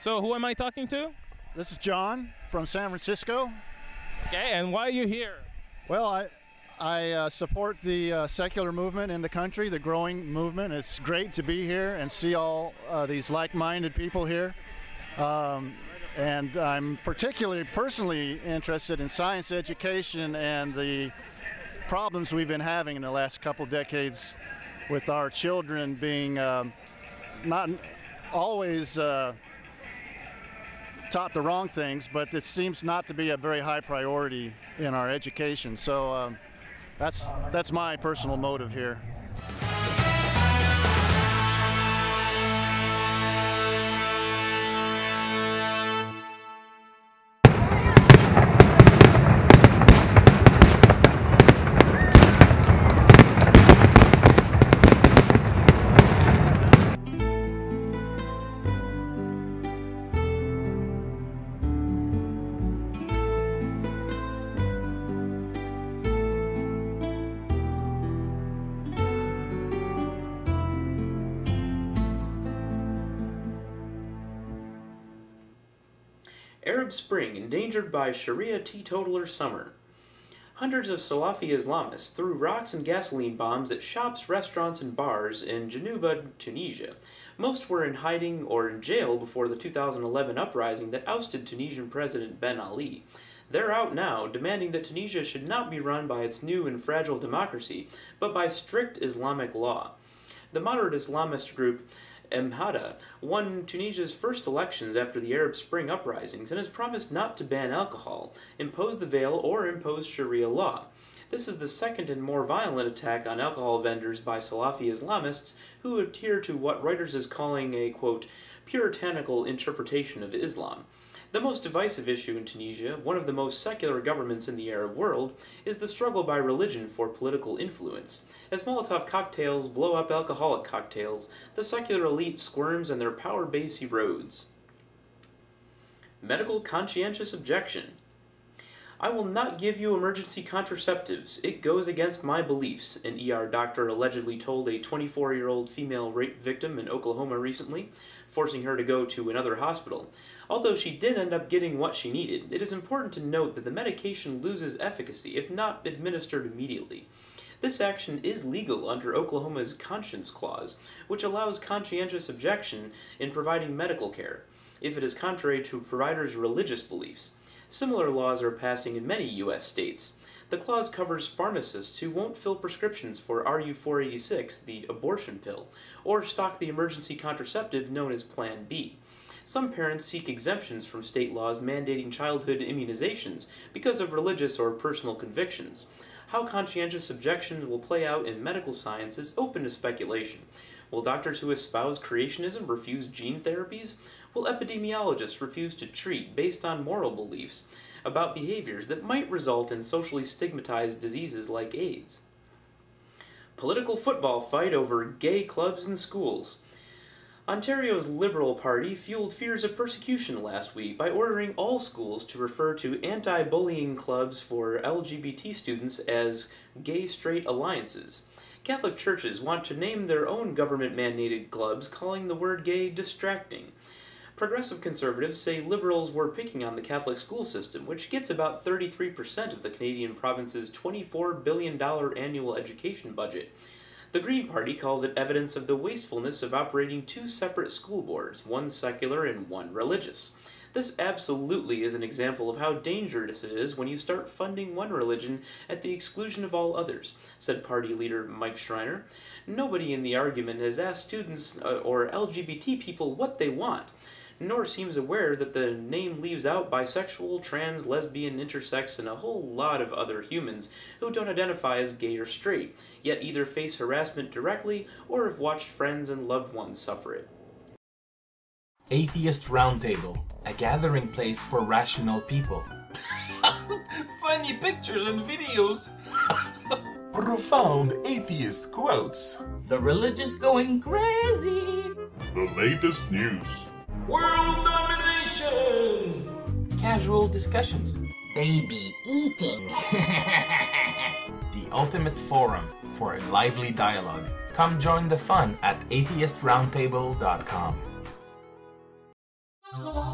So who am I talking to? This is John from San Francisco. Okay, and why are you here? Well, I support the secular movement in the country, the growing movement. It's great to be here and see all these like-minded people here. And I'm particularly personally interested in science education and the problems we've been having in the last couple decades with our children being not always taught the wrong things, but it seems not to be a very high priority in our education. So that's my personal motive here. Arab Spring endangered by Sharia teetotaler summer. Hundreds of Salafi Islamists threw rocks and gasoline bombs at shops, restaurants, and bars in Jenuba, Tunisia. Most were in hiding or in jail before the 2011 uprising that ousted Tunisian President Ben Ali. They're out now, demanding that Tunisia should not be run by its new and fragile democracy, but by strict Islamic law. The moderate Islamist group Ennahda won Tunisia's first elections after the Arab Spring uprisings and has promised not to ban alcohol, impose the veil, or impose Sharia law. This is the second and more violent attack on alcohol vendors by Salafi Islamists who adhere to what Reuters is calling a, quote, puritanical interpretation of Islam. The most divisive issue in Tunisia, one of the most secular governments in the Arab world, is the struggle by religion for political influence. As Molotov cocktails blow up alcoholic cocktails, the secular elite squirms and their power base erodes. Medical conscientious objection. I will not give you emergency contraceptives. It goes against my beliefs, an ER doctor allegedly told a 24-year-old female rape victim in Oklahoma recently, forcing her to go to another hospital. Although she did end up getting what she needed, it is important to note that the medication loses efficacy if not administered immediately. This action is legal under Oklahoma's Conscience Clause, which allows conscientious objection in providing medical care, if it is contrary to a provider's religious beliefs. Similar laws are passing in many U.S. states. The clause covers pharmacists who won't fill prescriptions for RU-486, the abortion pill, or stock the emergency contraceptive known as Plan B. Some parents seek exemptions from state laws mandating childhood immunizations because of religious or personal convictions. How conscientious objection will play out in medical science is open to speculation. Will doctors who espouse creationism refuse gene therapies? Will epidemiologists refuse to treat based on moral beliefs about behaviors that might result in socially stigmatized diseases like AIDS? Political football fight over gay clubs in schools. Ontario's Liberal Party fueled fears of persecution last week by ordering all schools to refer to anti-bullying clubs for LGBT students as gay-straight alliances. Catholic churches want to name their own government-mandated clubs, calling the word gay distracting. Progressive conservatives say liberals were picking on the Catholic school system, which gets about 33% of the Canadian province's $24 billion annual education budget. The Green Party calls it evidence of the wastefulness of operating two separate school boards, one secular and one religious. This absolutely is an example of how dangerous it is when you start funding one religion at the exclusion of all others, said party leader Mike Schreiner. Nobody in the argument has asked students or LGBT people what they want, nor seems aware that the name leaves out bisexual, trans, lesbian, intersex, and a whole lot of other humans who don't identify as gay or straight, yet either face harassment directly or have watched friends and loved ones suffer it. Atheist Roundtable, a gathering place for rational people. Funny pictures and videos. Profound atheist quotes. The religious going crazy. The latest news. World domination. Casual discussions. Baby eating. The ultimate forum for a lively dialogue. Come join the fun at atheistroundtable.com. Oh.